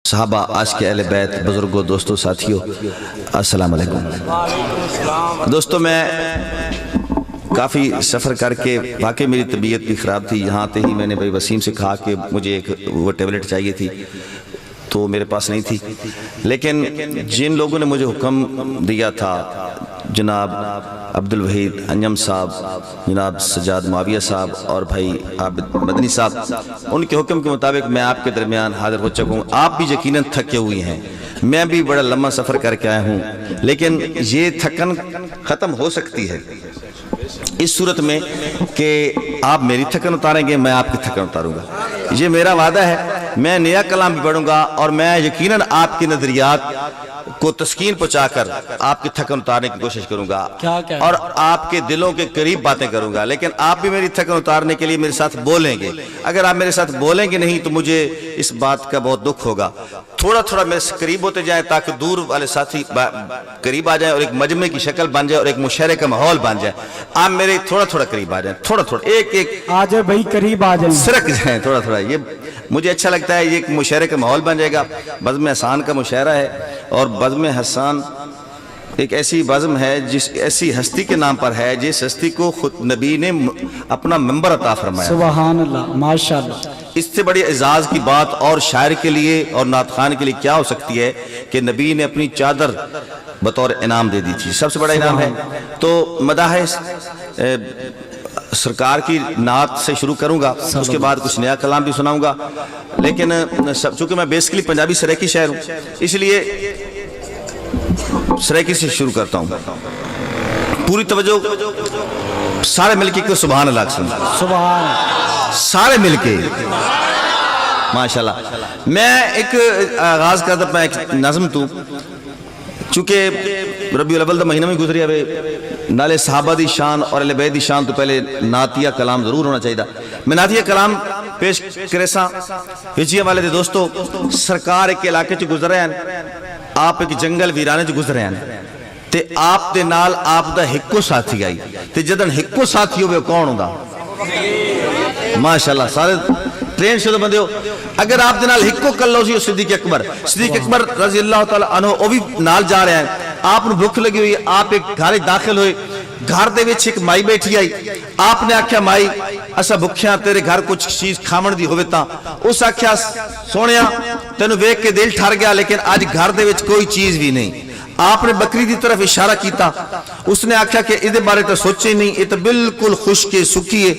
صحابہ، آج کے اہل بیت، بزرگوں، دوستوں، ساتھیوں، السلام علیکم۔ دوستوں، میں کافی سفر کر کے واقعی میری طبیعت بھی خراب تھی۔ یہاں آتے ہی میں نے بھائی وسیم سے کہا کہ مجھے ایک وہ ٹیبلٹ چاہیے تھی، تو میرے پاس نہیں تھی، لیکن جن لوگوں نے مجھے حکم دیا تھا، جناب عبدالوحید انجم صاحب، جناب سجاد معاویہ صاحب اور بھائی عابد مدنی صاحب، ان کے حکم کے مطابق میں آپ کے درمیان حاضر ہو چکا ہوں۔ آپ بھی یقیناً تھکے ہوئے ہیں، میں بھی بڑا لمبا سفر کر کے آیا ہوں، لیکن یہ تھکن ختم ہو سکتی ہے اس صورت میں کہ آپ میری تھکن اتاریں گے، میں آپ کی تھکن اتاروں گا۔ یہ میرا وعدہ ہے، میں نیا کلام بھی پڑھوں گا اور میں یقیناً آپ کے نظریات کو تسکین پہنچا کر آپ کی تھکن اتارنے کی کوشش کروں گا اور آپ کے دلوں کے قریب باتیں کروں گا، لیکن آپ بھی میری تھکن اتارنے کے لیے میرے ساتھ بولیں گے۔ اگر آپ میرے ساتھ بولیں گے نہیں تو مجھے اس بات کا بہت دکھ ہوگا۔ تھوڑا تھوڑا میرے سے قریب ہوتے جائیں تاکہ دور والے ساتھی قریب آ جائیں اور ایک مجمع کی شکل بن جائے اور ایک مشاعرے کا ماحول بن جائے۔ آپ میرے تھوڑا تھوڑا قریب آ جائیں، تھوڑا تھوڑا، ایک ایک آ جائے بھائی، قریب آ جائیں، سرک جائیں تھوڑا تھوڑا۔ یہ مجھے اچھا لگتا ہے، یہ ایک مشاعرے کا ماحول بن جائے گا۔ بزم حسان کا مشاعرہ ہے اور بزم حسان ایک ایسی بزم ہے جس ایسی ہستی کے نام پر ہے جس ہستی کو خود نبی نے اپنا منبر عطا فرمایا۔ سبحان اللہ، ماشاءاللہ۔ اس سے بڑی اعزاز کی بات اور شاعر کے لیے اور نعت خان کے لیے کیا ہو سکتی ہے کہ نبی نے اپنی چادر بطور انعام دے دی تھی، سب سے بڑا انعام ہے۔ تو مداح سرکار کی نعت سے شروع کروں گا، اس کے بعد کچھ نیا کلام بھی سناؤں گا، لیکن چونکہ میں بیسکلی پنجابی سریکی شاعر ہوں، اس لیے سریکی سے شروع کرتا ہوں۔ پوری توجہ، سارے مل کے سبحان اللہ سن، سبحان، سارے مل کے ماشاءاللہ۔ میں ایک آغاز کرتا، میں ایک نظم تو چونکہ ربیع الاول دا مہینہ میں گزری ہے، نالے صحابہ دی شان اور اہل بیت دی شان تو پہلے نعتیہ کلام ضرور ہونا چاہیے۔ میں نعتیہ کلام پیش کرے سا وچیا والے دے دوستو، سرکار ایک علاقے چ گزر رہے ہیں، آپ ایک جنگل ویرانے چ گزر رہے ہیں تے آپ دے نال آپ دا ہکو ساتھی آئی، تے جدن ہکو ساتھی ہوئے کون ہوندا؟ ماشاءاللہ، سارے ٹرین شدہ بندے ہو۔ اگر آپ دے نال ہکو کر لو سی صدیق اکبر، صدیق اکبر رضی اللہ تعالیٰ عنہ، وہ بھی نال جا رہے ہیں، آپ نے بھوک لگی ہوئی، آپ ایک گھر داخل ہوئے، گھر دے وچ ایک مائی بیٹھی آئی، آپ نے آکھیا مائی اسا بھکھیاں، تیرے گھر کچھ چیز کھامن دی ہوئے تاں، اس آکھیا سونیا تینوں ویکھ کے دل ٹھر گیا، لیکن آج گھر دے وچ کوئی چیز بھی نہیں۔ آپ نے بکری دی طرف اشارہ کیتا، اس نے آکھیا کہ ادھے بارے تو سوچے نہیں، یہ تو بالکل خشک سکی ہے۔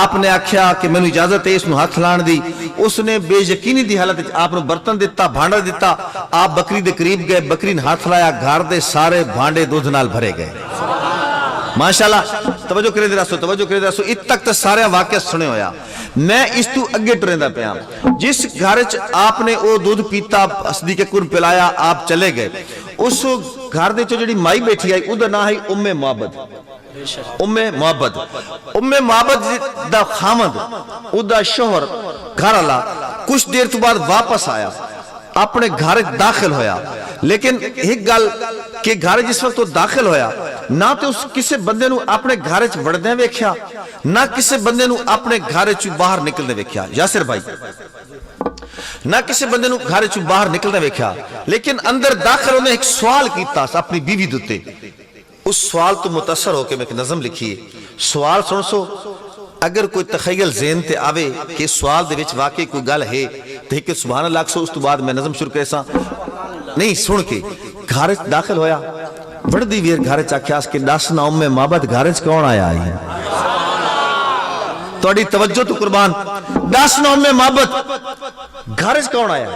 آپ نے آکھیا کہ میں نے اجازت ہے اس نو ہاتھ لان دی، اس نے بے یقینی دی حالت آپ نے برتن دیتا، بھانڈا دیتا، آپ بکری دے قریب گئے، بکری نے ہاتھ لایا، گھر دے سارے بھانڈے دودھ نال بھرے گئے۔ ماشاءاللہ، توجہ کرے دے راسو، توجہ کرے دے راسو، ات تک تو سارے واقعہ سنے ہویا۔ میں اس تو اگے ٹریندا پیا، جس گھر چ آپ نے وہ دودھ پیتا، صدیق اکبر پلایا، آپ چلے گئے، اس گھر دے چو جڑی مائی بیٹھی آئی، او دا نام ہے ام معبد۔ ام معبد، ام معبد دا خامد، او دا شوہر گھر والا کچھ دیر تو بعد واپس آیا، اپنے گھر داخل ہویا، لیکن ایک گل کہ گھر جس وقت وہ داخل ہویا، نہ تو اس کسے بندے نو اپنے گھر وچ وڑدے ویکھیا، نہ کسے بندے نو اپنے گھر وچ باہر نکلدے ویکھیا۔ یاسر بھائی، نہ کسی بندے نو گھر چوں باہر نکلدا ویکھیا، لیکن اندر داخل انہیں ایک سوال کیتا اپنی بیوی دے۔ اس سوال تو متاثر ہو کے میں ایک نظم لکھی ہے۔ سوال سن سو، اگر کوئی تخیل ذہن تے آوے کہ سوال دے وچ واقعی کوئی گل ہے تے کہ سبحان اللہ سو، اس تو بعد میں نظم شروع کرساں۔ نہیں سن کے گھر وچ داخل ہویا، وڑدی ویر گھر وچ آکھیا کہ دس نا ام معبد گھر وچ کون آیا ہے؟ توڑی توجہ تو قربان، دس نا ام معبد گھر وچ کون آیا؟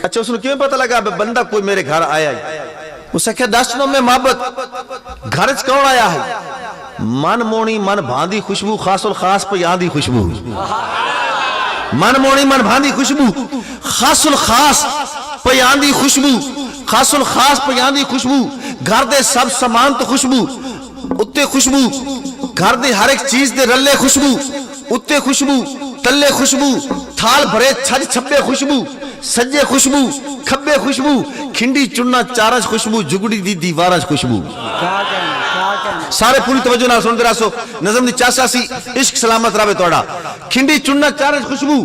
اچھا اس نے کیوں پتہ لگا بندہ کوئی میرے گھر آیا ہے؟ اس نے کہا دس نا ام معبد گھر وچ کون آیا ہے؟ من مونی من بھاندی خوشبو، خاص الخاص پیاندی خوشبو۔ من مونی من بھاندی خوشبو، خاص الخاص پیاندی خوشبو، خاص الخاص پیاندی خوشبو، گھر دے سب سامان تو خوشبو، اتے خوشبو، گھر دے ہر ایک چیز دے رلے خوشبو، اتے خوشبو، تلے خوشبو، تھال بھرے چھج چھپے خوشبو، سجے خوشبو، کھبے خوشبو، کھنڈی چننا چارج خوشبو، جگڑی دی دیوارج خوشبو۔ سارے پوری توجہ نہ سن دے راسو، نظم دی چاسا سی عشق سلامت راوے توڑا۔ کھنڈی چننا چارج خوشبو،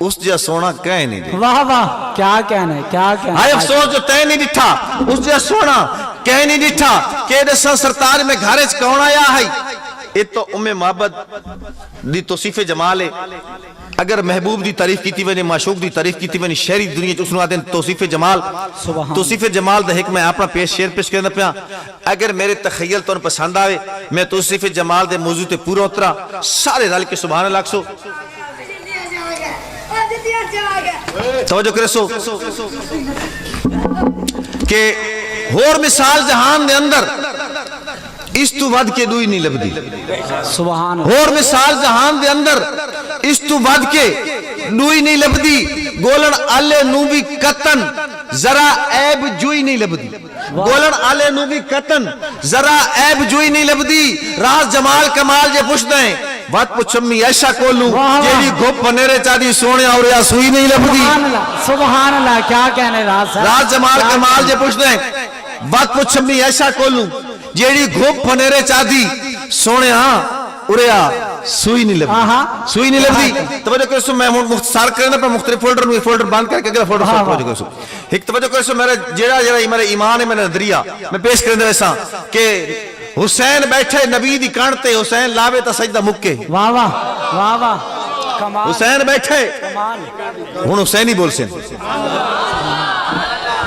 اس جا سونا کہیں نہیں دی واہ واہ کیا کہنے کیا کہنے آئے افسوس جو تے نہیں ڈٹھا اس جا سونا کہیں نہیں ڈٹھا کہ دسا سرطار میں گھارے کون آیا ہے یہ تو معبد دی توصیف جمال ہے اگر محبوب دی تعریف کیتی ونی معشوق دی تعریف کیتی ونی شہری دنیا چ سنا دین توصیف جمال توصیف جمال دا ایک میں اپنا شعر پیش کرنا پیا اگر میرے تخیل تو پسند آوے میں توصیف جمال دے موضوع تے پورا اترا سارے رل کے سبحان اللہ سو توجہ کرے سو کہ اور مثال جہان دے اندر اس تو ود کے دوئی نہیں لبدی سبحان اور مثال جہان دے اندر اس تو ود کے دوئی نہیں لبدی گولن آلے نوبی قطن ذرا عیب جوئی نہیں لبدی گولن آلے نوبی قطن ذرا عیب جوئی نہیں لبدی راز جمال کمال جے پوچھ دیں بات پچھمی ایشا کولوں جیڑی گھپ پنیرے چاہدی سونے اور یا سوئی نہیں لبدی سبحان اللہ کیا کہنے راز جمال کمال جے پوچھ دیں بات پچھمی ایشا کولوں جیڑی گھپ پنیرے چاہدی سونے ہاں اوریا سوئی نہیں لبدی سوئی نہیں لبدی توجہ کرے سو میں مختصار کرنے پر مختلف فولڈر میں فولڈر باندھ کر کے اگلا فولڈر ساتھ توجہ کرے سو ایک توجہ کرے سو میرا جیڑا میرا ایمان ہے میرا نظریہ میں پیش کرنے ویسا کہ حسین بیٹھے نبی دی کانٹے حسین لاوے تا سجدہ مکے واہ واہ واہ واہ کمال حسین بیٹھے ہن حسین ہی بول سن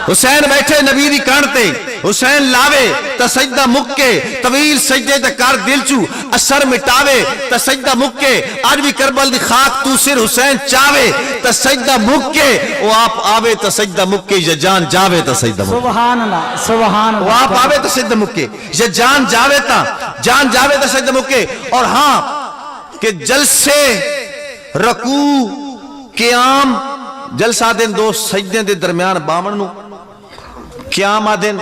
حسین بیٹھے نبی دی کانٹے حسین لاوے تا سجدہ مکے طویل سجدے تا کار دل چو اثر مٹاوے تا سجدہ مکے آج بھی کربل دی خاک تو سر حسین چاوے تا سجدہ مکے وہ آپ آوے تا سجدہ مکے یا جان جاوے تا سجدہ مکے سبحان اللہ سبحان اللہ وہ آپ آوے تا سجدہ مکے یا جان جاوے تا سجدہ مکے اور ہاں کہ جلسے رکوع قیام جلسہ دن دو سجدے دے درمیان بامن نو قیام آدن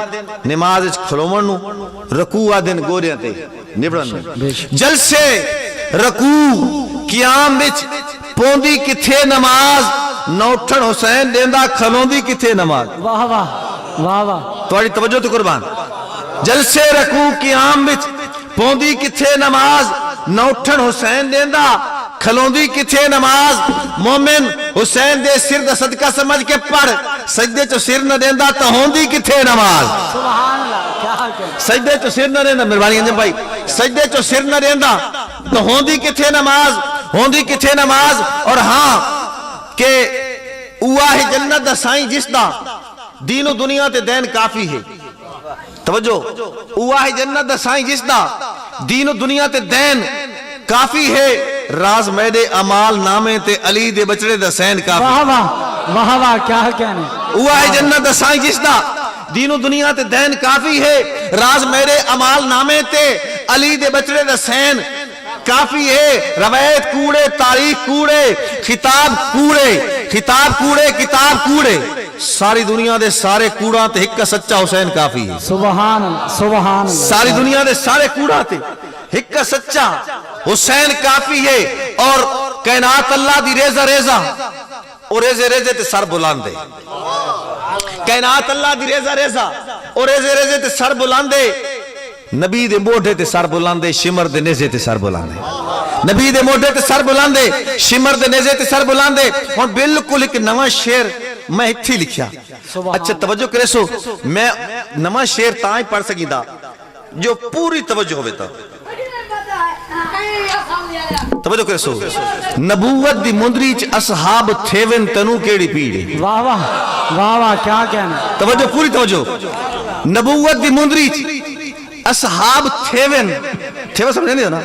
نماز کھلومن نو رکوع آدن گوریاں تے نبڑن نو جلسے رکوع قیام وچ پوندی کتھے نماز نوٹھن حسین دیندہ کھلوندی کتھے نماز واہ واہ واہ واہ تواڈی توجہ تو قربان جلسے رکوع قیام وچ پوندی کتھے نماز نوٹھن حسین دیندہ کھلوندی کتھے نماز مومن حسین دے سر دا صدقہ سمجھ کے پڑھ سجدے چو سر نہ دیندہ تو ہوندی کتھے نماز سبحان اللہ کیا کہنے سجدے چو سر نہ دیندہ مہربانی انجم بھائی سجدے چو سر نہ دیندہ تو ہوندی کتھے نماز اور ہاں کہ اوہ جنت دا سائیں جس دا دین و دنیا تے دین کافی ہے توجہ اوہ جنت دا سائیں جس دا دین و دنیا تے دین کافی ہے راز میدے عمال نامے تے علی دے بچڑے دا سین کافی واہ واہ واہ واہ کیا کہنے اوہ جنت دا سائیں جس دا دین و دنیا تے دین کافی ہے راز میرے عمال نامے تے علی دے بچڑے دا سین کافی ہے روایت کوڑے تاریخ کوڑے خطاب کوڑے کتاب کوڑے ساری دنیا دے سارے کوڑا تے ہکا سچا حسین کافی ہے سبحان اللہ سبحان اللہ ساری دنیا دے سارے کوڑا تے ہکا سچا حسین کافی ہے اور کائنات اللہ دی ریزہ اور ریزے تے سر بلاندے کائنات اللہ دی ریزہ اور ریزے تے سر بلاندے نبی دے موڑے تے سر بلاندے شمر دے نیزے تے سر بلاندے نبی دے موڑے تے سر بلاندے شمر دے نیزے تے سر بلاندے اور بالکل ایک نواں شعر میں اتھی لکھیا اچھا توجہ کرے سو میں نواں شعر تاں ہی پڑھ سکی دا جو پوری توجہ ہوئے تا توجہ کرے سو نبوت دی مندری چ اصحاب تھیون تنو کیڑی پیڑے واہ واہ واہ واہ کیا کہنے توجہ پوری توجہ نبوت دی مندری چ اصحاب تھیون سمجھے نہیں ہونا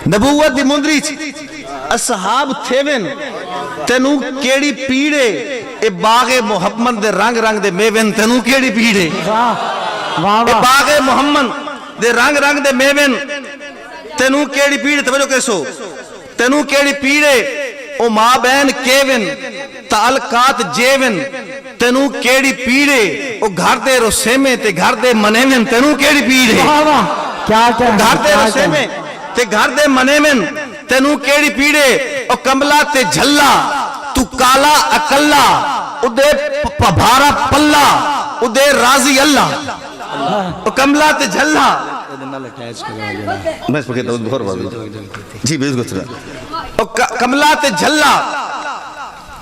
نبوت دی مندری چ اصحاب تھیون تنو کیڑی پیڑے اے باغ محمد دے رنگ رنگ دے میوین تنو کیڑی پیڑے واہ واہ اے باغ محمد دے رنگ دے میوین تینو کیڑی پیڑے توجہ کیسو تینو کیڑی پیڑے او ماں بین کیون تعلقات جیون تینو کیڑی پیڑے او گھر دے رسیمے تے گھر دے منیمن تینو کیڑی پیڑے واہ واہ کیا کہنے گھر دے رسیمے تے گھر دے منیمن تینو کیڑی پیڑے او کملا تے جھلا تو کالا اکلا او دے بھارا پلا او دے راضی اللہ او کملا تے جھلا میں اس پر کہتا ہوں بہت بات جی بیس گھر کملا تے جھلا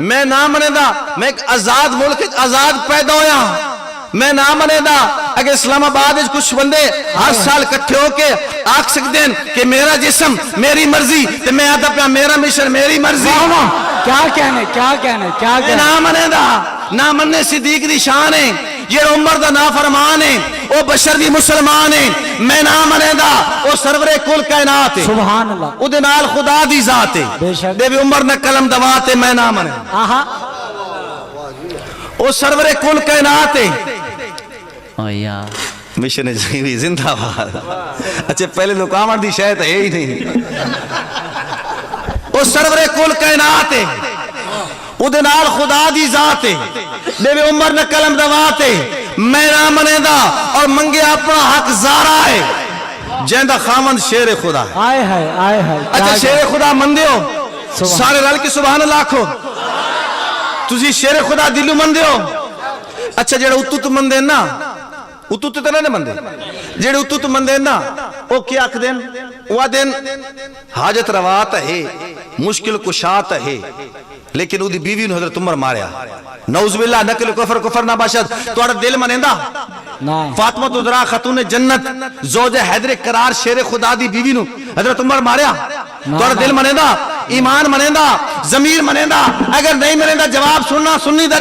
میں نہ منے دا میں ایک آزاد ملک آزاد پیدا ہویا میں نہ منے دا اگر اسلام آباد کچھ بندے ہر سال کٹھے ہو کے آکھ سکتے ہیں کہ میرا جسم میری مرضی تو میں آدھا پیا میرا مشن میری مرضی کیا کہنے کیا کہنے کیا میں کہنے نہ منے دا نہ مننے صدیق دی شان ہے یہ عمر دا نافرمان ہے وہ بشر دی مسلمان ہے میں نہ منے دا وہ سرور کل کائنات ہے سبحان اللہ او دے نال خدا دی ذات ہے بے شک دے بھی عمر نہ قلم دوات ہے میں نہ منے آہا وہ سرور کل کائنات ہے یا مشن جیوی زندہ باد اچھے پہلے لوگ آمد دی شاید ہے ہی نہیں وہ سرور کل کائنات ہے او دے نال خدا دی ذات ہے دے بھی عمر نہ قلم دوات ہے میں نہ منے دا اور منگے اپنا حق زارا ہے جیندہ خامند شیر خدا ہے آئے ہے آئے ہے اچھا شیر خدا مندے ہو سارے رل کی سبحان اللہ کھو تُسی شیر خدا دلو مندے ہو اچھا جیڑا اتو تو مندے نا اتو تو نہیں مندے جیڑے اتو تو مندے نا او کیا اکھ دین وہ دین حاجت روات ہے مشکل کشات ہے لیکن او دی بیوی نو حضرت عمر ماریا نعوذ باللہ نکل کفر کفر نہ باشد تو اڑا دل منیندہ فاطمہ تدرا خاتون جنت زوج حیدر قرار شیر خدا دی بیوی نو حضرت عمر ماریا تو اڑا دل منیندہ ایمان منیندہ ضمیر منیندہ اگر نہیں منیندہ جواب سننا سننی دا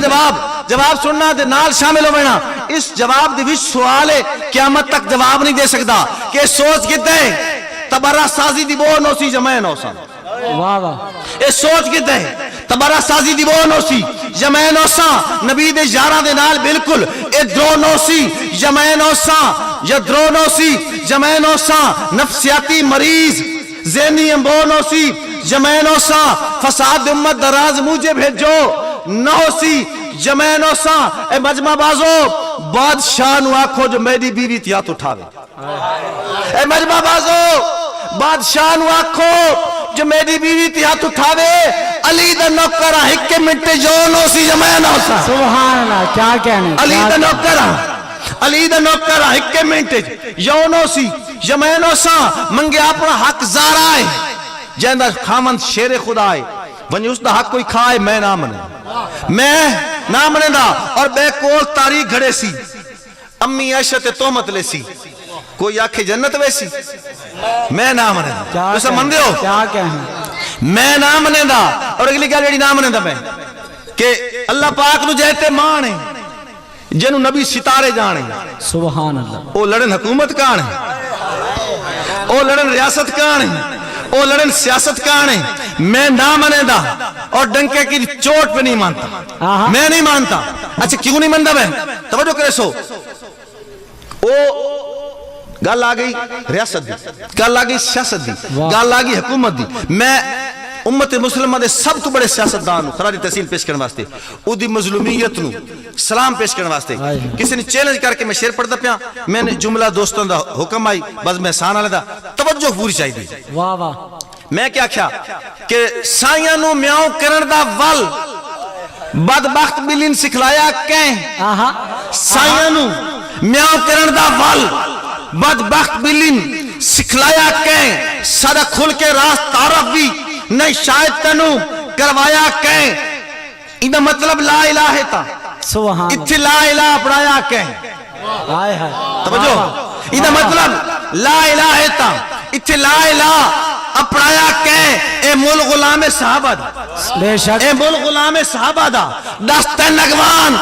جواب سننا دے نال شامل ہو بینا اس جواب دے وچ سوال ہے قیامت تک جواب نہیں دے سکتا کہ سوچ کتے ہیں تبرہ سازی دی بو نوسی جمع نوسا واہ واہ اے سوچ کتے ہیں تبرہ سازی دی بو نوسی جمع نوسا نبی دے یاراں دے نال بالکل اے درو نوسی جمع نوسا یا درو نوسی جمع نوسا نفسیاتی مریض ذہنی امبو نوسی جمع نوسا فساد امت دراز مجھے بھیجو نوسی جمع نوسا اے مجمع بازو بادشاہ نو آکھو جو میری بیوی تیات اٹھاوے اے مجمع بازو بادشاہ نو آکھو جو میری بیوی تیات اٹھاوے علی دا نوکرہ ہکے مٹے جو نوسی جمع نوسا سبحان اللہ کیا کہنے علی دا نوکرہ ہکے مٹے جو نوسی جمع نوسا منگے اپنا حق زارا ہے جیندہ خامند شیر خدا ہے ونجی اس دا حق کوئی کھائے میں نہ منے میں نہ منے دا اور بے کول تاریخ گھڑے سی امی عائشہ تومت لے سی کوئی آکھے جنت ویسی میں نہ منے دا اسے من دے ہو کیا کہنے میں نہ منے دا اور اگلی کیا جڑی نہ منے دا میں کہ اللہ پاک نو جہتے مانے جنو نبی ستارے جانے سبحان اللہ او لڑن حکومت کانے او لڑن ریاست کانے او لڑن سیاست کانے میں نہ منے دا اور ڈنکے کی چوٹ پہ نہیں مانتا میں نہیں مانتا اچھا کیوں نہیں مانتا میں توجہ کرے سو او گل آگئی ریاست دی گل آگئی سیاست دی گل آگئی حکومت دی میں امت مسلمہ دے سب تو بڑے سیاستدان خراج تحصیل پیش کرنے واسطے او دی مظلومیت نو سلام پیش کرنے واسطے کسی نے چیلنج کر کے میں شیر پڑھتا پیا میں نے جملہ دوستوں دا حکم آئی بس میں سانا لیتا توجہ پوری چاہی دی واہ واہ میں کیا کیا کہ سائیاں نو میاؤں کرن دا ول بدبخت بلین سکھلایا کہیں سائیاں نو میاؤں کرن دا ول بدبخت بلین سکھلایا کہیں سادہ کھل کے راست تعرف بھی نہیں شاید تنو کروایا کہیں انہا مطلب لا الہ تا سبحان اتھی لا الہ پڑھایا کہیں آئے ہے توجہ انہا مطلب لا الہ تا اتھی لا الہ اپڑایا کہیں اے مول غلام صحابہ دا بے شک اے مول غلام صحابہ دا دست نگوان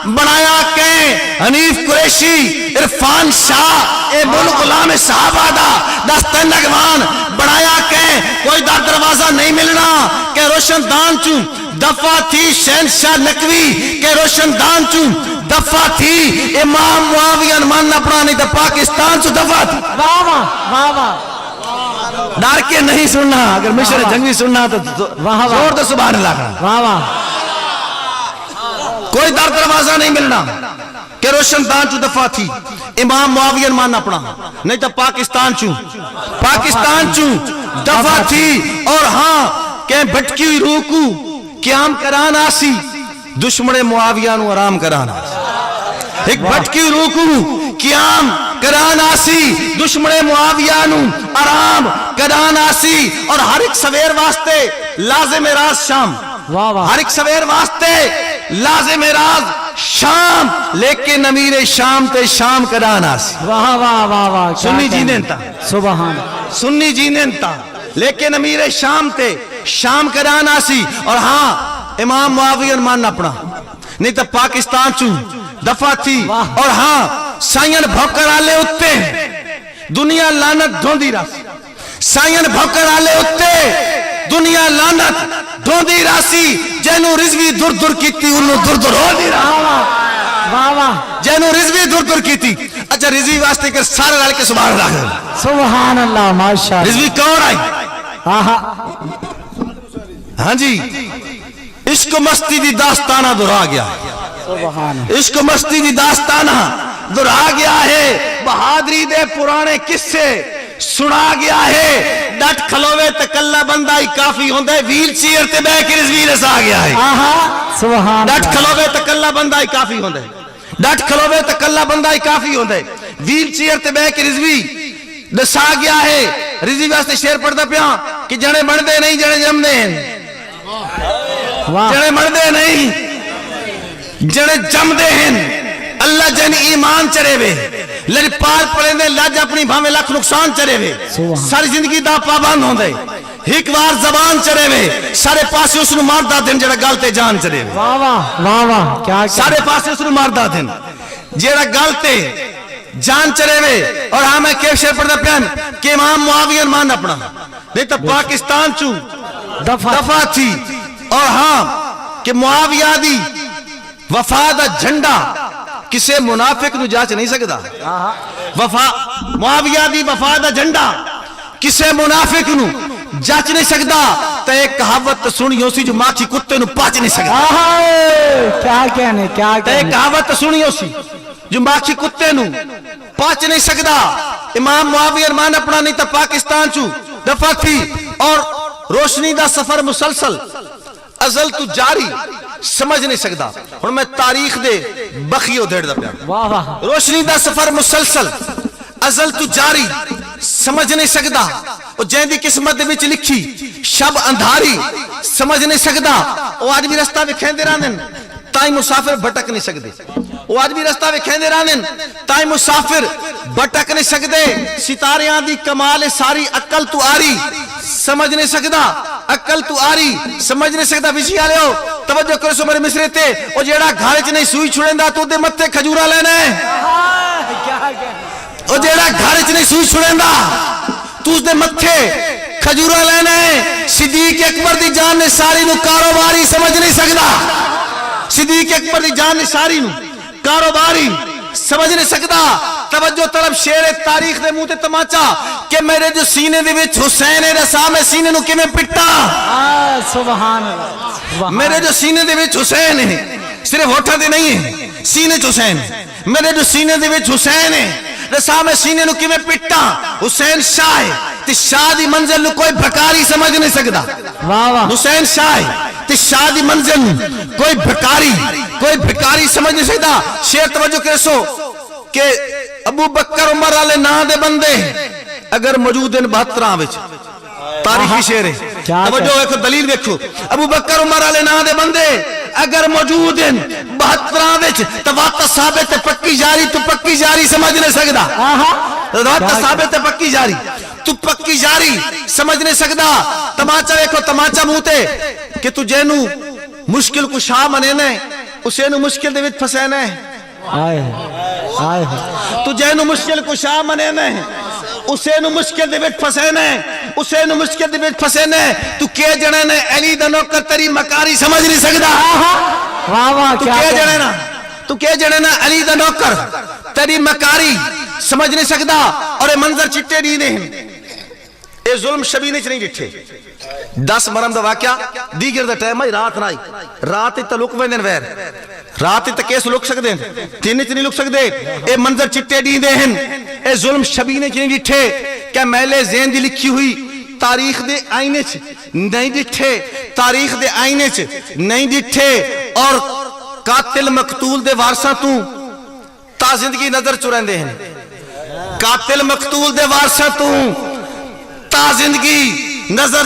بنایا کہیں حنیف قریشی عرفان شاہ اے مول غلام صحابہ دا دست نگوان بنایا کہیں کوئی در دروازہ نہیں ملنا کہ روشن دان چوں دفعہ تھی شہنشاہ نقوی کہ روشن دان چوں دفعہ تھی امام معاویہ من اپنا نہیں دا پاکستان چوں دفعہ تھی واہ واہ واہ ڈار کے نہیں سننا اگر مشر جنگی سننا تو زور تو سبحان اللہ کرنا واہ واہ کوئی در دروازہ نہیں ملنا کہ روشن دان چوں دفعہ تھی امام معاویہ مان اپنا نہیں تو پاکستان چوں دفعہ تھی اور ہاں کہ بھٹکی ہوئی روکو قیام کران آسی دشمن معاویہ نو آرام کران آسی ایک بھٹکی ہوئی روکو قیام کران آسی دشمن معاویہ نو آرام کران آسی اور ہر ایک سویر واسطے لازم راست شام واہ واہ ہر ایک سویر واسطے لازم راز شام لیکن امیر شام تے شام کرانا سی واہ واہ واہ واہ کیا سنی کہنے۔ جینن تا سبحان سنی جینن تا لیکن امیر شام تے شام کرانا سی اور ہاں امام معاویہ مان اپنا نہیں تو پاکستان چوں دفعہ تھی واہ۔ اور ہاں سائن بھوکر آلے اتے دنیا لانت دھوندی راسی سائن بھوکر آلے اتے دنیا لانت دھوندی راسی جینو رضوی در در کیتی انہوں در در ہو دی رہا واہ واہ واہ جینو رضوی در در کیتی اچھا رضوی واسطے کر سارے رال کے سبحان اللہ کر سبحان اللہ ماشاء اللہ رضوی کون آئی آہا ہاں جی عشق و مستی دی داستانہ دہرا گیا سبحان عشق و مستی دی داستانہ دہرا گیا ہے بہادری دے پرانے قصے سنا گیا ہے ڈٹ کھلوے تکلہ بندہ ہی کافی ہوندے ویل چیئر تے بے کے رضوی رسا گیا ہے آہا سبحان ڈٹ اللہ کھلوے تکلہ بندہ ہی کافی ہوندے ڈٹ کھلوے تکلہ بندہ ہی کافی ہوندے ویل چیئر تے بے کے رضوی دسا گیا ہے رضوی واسطے شیر پڑھتا پیا کہ جنے بڑھدے نہیں جنے جمدے ہیں واہ جنے مردے نہیں جنے جمدے ہیں اللہ جن ایمان چرے وے لڑپال پڑے دے لج اپنی بھامے لاکھ نقصان چرے وے سبحان۔ ساری زندگی دا پابند ہوں دے ایک بار زبان چرے وے سارے پاسے اس نو ماردہ دن جڑا گالتے جان چرے وے واہ واہ واہ واہ کیا کیا سارے پاسے اس نو ماردہ دن جڑا گالتے جان چرے وے اور ہاں میں کیف شیر پڑھتا پیان کہ امام معاویہ مان اپنا نہیں تو پاکستان چوں دفعہ تھی اور ہاں کہ معاویہ دی وفادہ جھنڈا کسے منافق نو جاچ نہیں سکتا معاویہ دی وفادہ جھنڈا کسے منافق نو جاچ نہیں سکتا تو ایک کہاوت سنیو سی جو ماں کی کتے نو پاچ نہیں سکتا آہا کیا کہنے کیا تو ایک کہنے کہاوت سنیو سی جو ماں کی کتے نو پاچ نہیں سکتا امام معاویہ مان اپنا نہیں تا پاکستان چو دفعہ تھی اور روشنی دا سفر مسلسل ازل تو جاری سمجھ نہیں سکتا اور میں تاریخ دے بخیو دھیڑ دا پیا واہ واہ روشنی دا سفر مسلسل ازل تو جاری سمجھ نہیں سکتا اور جہاں دی قسمت دے وچ لکھی شب اندھاری سمجھ نہیں سکتا وہ آج بھی رستہ بھی کھیندے رہنے تائیں مسافر بھٹک نہیں سکتے وہ آج بھی رستہ بھی کھیندے رہنے تائیں مسافر بھٹک نہیں سکتے ستاریاں دی کمال ساری عقل تو آری سمجھ نہیں سکتا عقل تو آری سمجھ نہیں سکتا بچی آلے ہو توجہ کرو سو میرے مصرے تے وہ جیڑا گھارچ نہیں سوئی چھڑیں دا تو دے متے کھجورہ لینا ہے کیا کہنے وہ جیڑا گھارچ نہیں سوئی چھڑیں دا تو اس دے متے کھجورہ لینا ہے صدیق اکبر دی جان نے ساری نو کاروباری سمجھ نہیں سکتا صدیق اکبر دی جان نے ساری نو کاروباری سمجھ نہیں سکتا توجہ طلب شیر تاریخ دے موتے تماچا کہ میرے جو سینے دے وچ حسین رسا میں سینے نو کیویں پٹا سبحان اللہ میرے جو سینے دے وچ حسین ہے صرف ہوٹھا دے نہیں ہے سینے چ حسین میرے جو سینے دے وچ حسین ہے رسا میں سینے نو کیویں پٹا حسین شاہ ہے تے شاہ دی منزل نو کوئی بھکاری سمجھ نہیں سکتا واہ واہ حسین شاہ ہے تے شاہ دی منزل نو کوئی بھکاری سمجھ نہیں سکتا شیر توجہ کرے سو کہ ابو بکر عمر والے نا دے بندے اگر موجود ہیں 72 وچ تاریخی شیر ہے توجہ دیکھو دلیل دیکھو ابو بکر عمر والے نا دے بندے اگر موجود ہیں 72 وچ تو وات ثابت پکی جاری تو پکی جاری سمجھ نہیں سکدا وات ثابت پکی جاری تو پکی جاری سمجھ نہیں سکدا تماچا دیکھو تماچا منہ تے کہ تو جینو مشکل کو شاہ منے اسے نو مشکل دے وچ پھسینا ہے آئے آئے تو جینو مشکل کو شاہ منے نہیں اسے نو مشکل دے وچ پھسینا ہے اسے نو مشکل دے وچ پھسینا ہے تو کیا جنے نے علی دا نوکر تری مکاری سمجھ نہیں سکدا واہ واہ تو کیا کیا کہنے جنے نا تو کیا جنے نا علی دا نوکر تری مکاری سمجھ نہیں سکدا اور اے منظر چٹے دی نہیں اے ظلم شبینے چ نہیں ڈٹھے 10 مرم دا واقعہ دیگر دا ٹائم ہے رات نائی رات تے لک ویندن ویر رات تے کیس لک سکدے تین چ نہیں لک سکدے اے منظر چٹے دی دے ہیں اے ظلم شبینے چ نہیں ڈٹھے کہ میلے زین دی لکھی ہوئی تاریخ دے آئینے چ نہیں ڈٹھے تاریخ دے آئینے چ نہیں ڈٹھے اور قاتل مقتول دے وارثاں تو تا زندگی نظر چرندے ہیں قاتل مقتول دے وارثاں تو تا زندگی نظر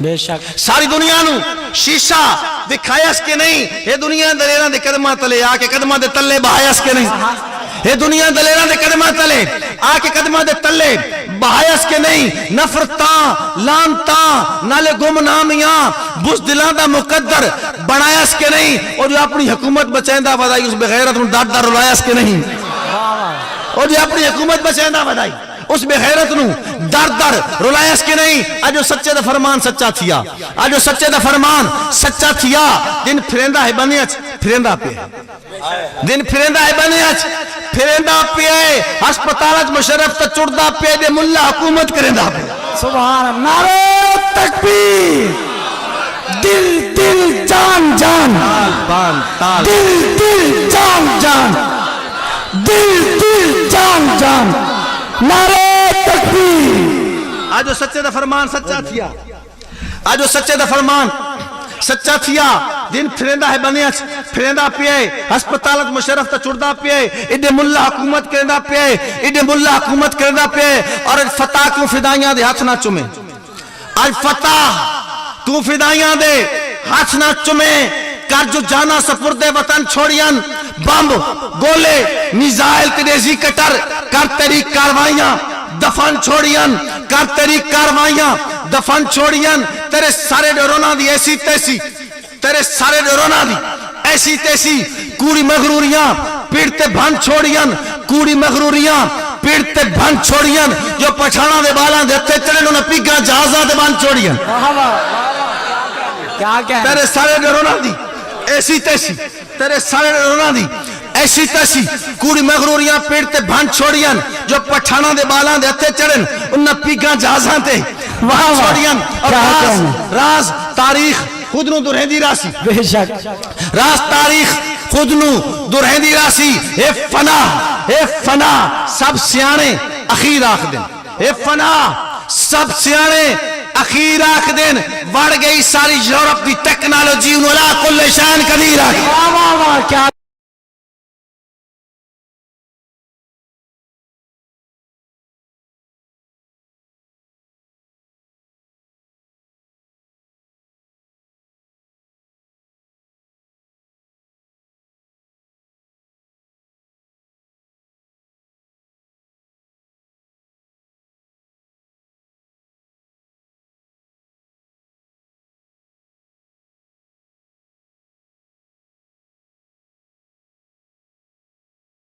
بے شک ساری دنیا نو شیشہ دکھایا اس کے نہیں، یہ دنیا دلیراں دے قدماں تلے آ کے قدماں دے تلے بہایا اس کے نہیں، یہ دنیا دلیراں دے قدماں تلے آ کے قدماں دے تلے بہایا اس کے نہیں، نفرتاں لانتاں نالے گمنامیاں بزدلاں دا مقدر بنایا اس کے نہیں، اور جو اپنی حکومت بچائندہ ودائی اس بغیرت نو ڈر ڈر رلایا اس کے نہیں، اور جو اپنی حکومت بچائندہ ودائی اس بے غیرت نو در در رلایا اس کے نہیں، آجو سچے دا فرمان سچا تھیا، آجو سچے دا فرمان سچا تھیا، دن پھریندہ ہے بنے اچ پھریندہ پہ، دن پھریندہ ہے بنے اچ پھریندہ پہ، ہسپتالت مشرف تا چڑدہ پہ، دے ملہ حکومت کرندہ پہ، سبحان اللہ، نعرہ تکبیر، دل دل جان جان، تال بان تال، دل دل جان جان، دل دل جان جان، نعرہ تکبیر۔ آجو سچے دا فرمان سچا تھیا، آجو سچے دا فرمان سچا تھیا، دن پھریندہ ہے بنے اچ پھریندہ پیے، ہسپتالت مشرف تا چڑدہ پیے، ایڈے ملہ حکومت کرندہ پیے، ایڈے ملہ حکومت کرندہ پیے، اور فتح کیوں فدائیاں دے ہاتھ نہ چمیں، آج فتح کیوں فدائیاں دے ہاتھ نہ چمیں، کر جو جانا سپرد وطن چھوڑیاں، بمب گولے میزائل تیریزی کٹر کر تیری کاروائیاں دفن چھوڑیاں، کر تیری کاروائیاں دفن چھوڑیاں، تیرے سارے ڈرونا دی ایسی تیسی، تیرے سارے ڈرونا دی ایسی تیسی، کوڑی مغروریاں پیڑتے بھن چھوڑیاں، کوڑی مغروریاں پیڑتے بھن چھوڑیاں، جو پچھانا دے بالاں دیتے چلے انہوں نے پیگا جہازہ دے بھن چھوڑیاں، کیا کہنے تیرے سارے ڈرونا دی ایسی تیسی، تیرے سارے ڈرونا دی ایسی تیسی، کوڑی مغروریاں پیڑتے بھن چھوڑیاں، جو پٹھانا دے بالاں دے ہتھے چڑھن انہاں پیگاں جہازاں تے بھن چھوڑیاں، اور راز تاریخ خود نو درہندی راسی، بے شک راز تاریخ خود نو درہندی راسی، اے فنا سب سیانے اخیر آخ دن، اے فنا سب سیانے اخیر آخ دن، وڑ گئی ساری یورپ دی ٹیکنالوجی انہوں لا کل شان قدیر آخ، واہ واہ واہ، کیا